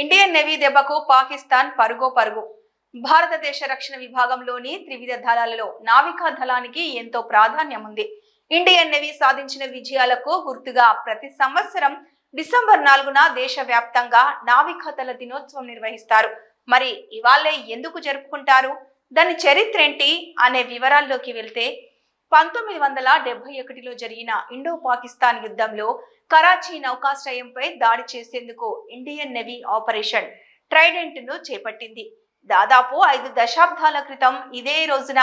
Indian navy దెబ్బకు పాకిస్తాన్ పరుగు. భారతదేశ రక్షణ విభాగంలోని త్రివిధ దళాలలో నావికా దళానికి ఎంతో ప్రాధాన్యం ఉంది. ఇండియన్ నేవీ సాధించిన విజయాలకు గుర్తుగా ప్రతి సంవత్సరం డిసెంబర్ 4న దేశవ్యాప్తంగా నావికా దళ దినోత్సవం నిర్వహిస్తారు. మరి ఇవాళే ఎందుకు జరుపుకుంటారు? దాని చరిత్ర ఏంటి అనే వివరాల్లోకి వెళ్తే 1971లో జరిగిన ఇండో పాకిస్తాన్ యుద్ధంలో కరాచీ నౌకాశ్రయంపై దాడి చేసేందుకు ఇండియన్ నేవీ ఆపరేషన్ ట్రైడెంట్ ను చేపట్టింది. దాదాపు 5 దశాబ్దాల క్రితం ఇదే రోజున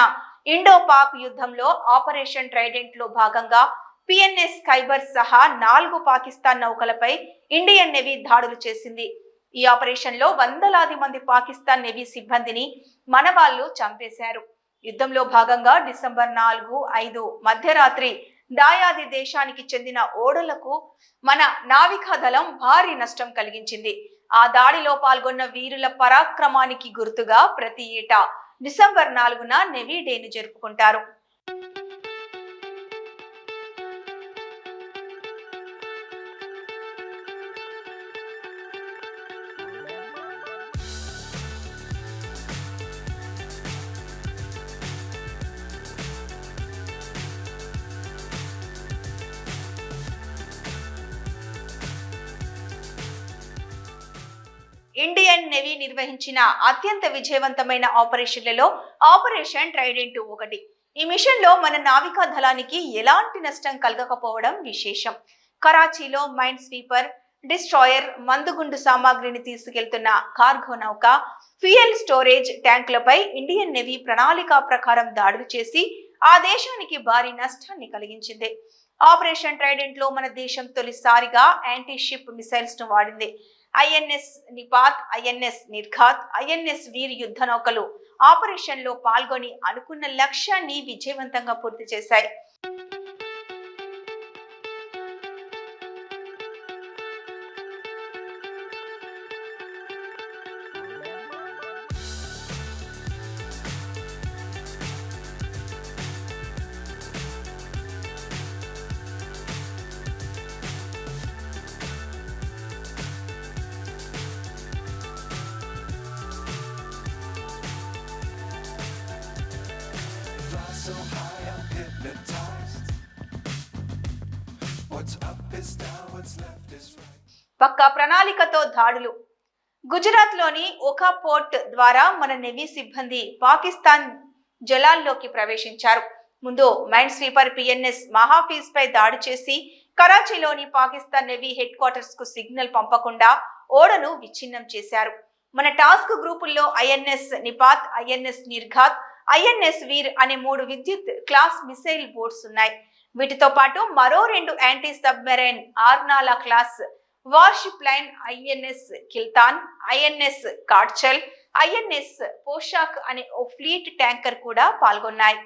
ఇండో పాక్ యుద్ధంలో ఆపరేషన్ ట్రైడెంట్ లో భాగంగా పిఎన్ఎస్ ఖైబర్ సహా 4 పాకిస్తాన్ నౌకలపై ఇండియన్ నేవీ దాడులు చేసింది. ఈ ఆపరేషన్ లో వందలాది మంది పాకిస్తాన్ నేవీ సిబ్బందిని మన వాళ్ళు చంపేశారు. యుద్ధంలో భాగంగా డిసెంబర్ 4, 5 మధ్యరాత్రి దాయాది దేశానికి చెందిన ఓడలకు మన నావికా దళం భారీ నష్టం కలిగించింది. ఆ దాడిలో పాల్గొన్న వీరుల పరాక్రమానికి గుర్తుగా ప్రతి ఏటా డిసెంబర్ 4న నేవీ డేను జరుపుకుంటారు. ఇండియన్ నేవీ నిర్వహించిన అత్యంత విజయవంతమైన ఆపరేషన్లలో ఆపరేషన్ ట్రైడెంట్ ఒకటి. ఈ మిషన్ లో మన నావికా దళానికి ఎలాంటి నష్టం కలగకపోవడం విశేషం. కరాచీలో మైన్ స్వీపర్, డిస్ట్రాయర్, మందుగుండు సామాగ్రిని తీసుకెళ్తున్న కార్గో నౌక, ఫ్యూయల్ స్టోరేజ్ ట్యాంకులపై ఇండియన్ నేవీ ప్రణాళిక ప్రకారం దాడులు చేసి ఆ దేశానికి భారీ నష్టాన్ని కలిగించింది. ఆపరేషన్ ట్రైడెంట్ లో మన దేశం తొలిసారిగా యాంటీ షిప్ మిసైల్స్ ను వాడింది. ఐఎన్ఎస్ నిపాత్, ఐఎన్ఎస్ నిర్ఘాత్, ఐఎన్ఎస్ వీర్ యుద్ధ నౌకలు ఆపరేషన్ లో పాల్గొని అనుకున్న లక్ష్యాన్ని విజయవంతంగా పూర్తి చేశాయి. So high, I'm hypnotized. What's up is down, what's left is right. పక్కా ప్రణాళికతో దాడులు. గుజరాత్ లోని ఒకా పోర్ట్ ద్వారా మన నేవీ సిబ్బంది పాకిస్తాన్ జలాల్లోకి ప్రవేశించారు. ముందు మైన్ స్వీపర్ పిఎన్ఎస్ మహాఫీజ్ పై దాడి చేసి కరాచీలోని పాకిస్తాన్ నేవీ హెడ్ క్వార్టర్స్ కు సిగ్నల్ పంపకుండా ఓడను విచ్ఛిన్నం చేశారు. మన టాస్క్ గ్రూపుల్లో ఐఎన్ఎస్ నిపాత్, ఐఎన్ఎస్ నిర్ఘాత్, ఐఎన్ఎస్ వీర్ అనే 3 విద్యుత్ క్లాస్ మిసైల్ బోట్స్ ఉన్నాయి. వీటితో పాటు మరో 2 anti submarine Arnala class warship line INS Kiltan, INS కాడ్చల్, ఐఎన్ఎస్ పోషాక్ అనే ఓ ఫ్లీట్ ట్యాంకర్ కూడా పాల్గొన్నాయి.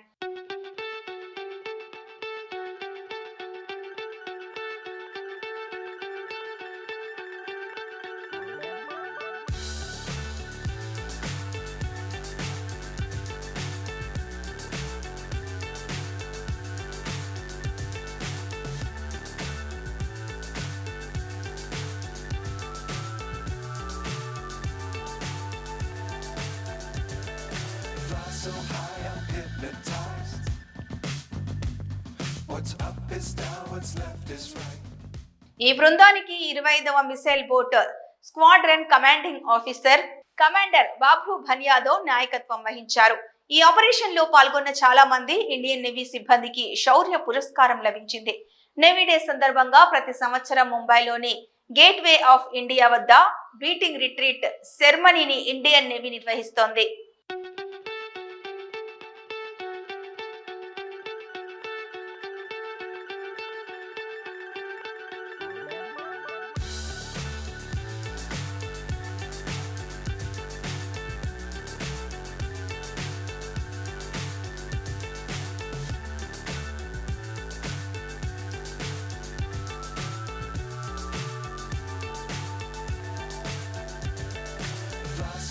So high, I'm hypnotized. What's up is down, what's left is right. ఈ బృందానికి 25వ missile boat squadron commanding officer commander Babu భన్యాదో నాయకత్వం వహించారు. ఈ ఆపరేషన్ లో పాల్గొన్న చాలా మంది ఇండియన్ నేవీ సిబ్బందికి శౌర్య పురస్కారం లభించింది. నేవీ డే సందర్భంగా ప్రతి సంవత్సరం ముంబైలోని గేట్ వే ఆఫ్ ఇండియా వద్ద బీటింగ్ రిట్రీట్ సెరమనీని ఇండియన్ నేవీ నిర్వహిస్తోంది.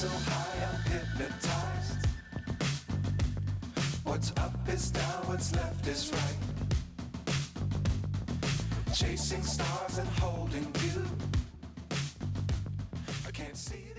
So high, I'm hypnotized. What's up is down, what's left is right. Chasing stars and holding you. I can't see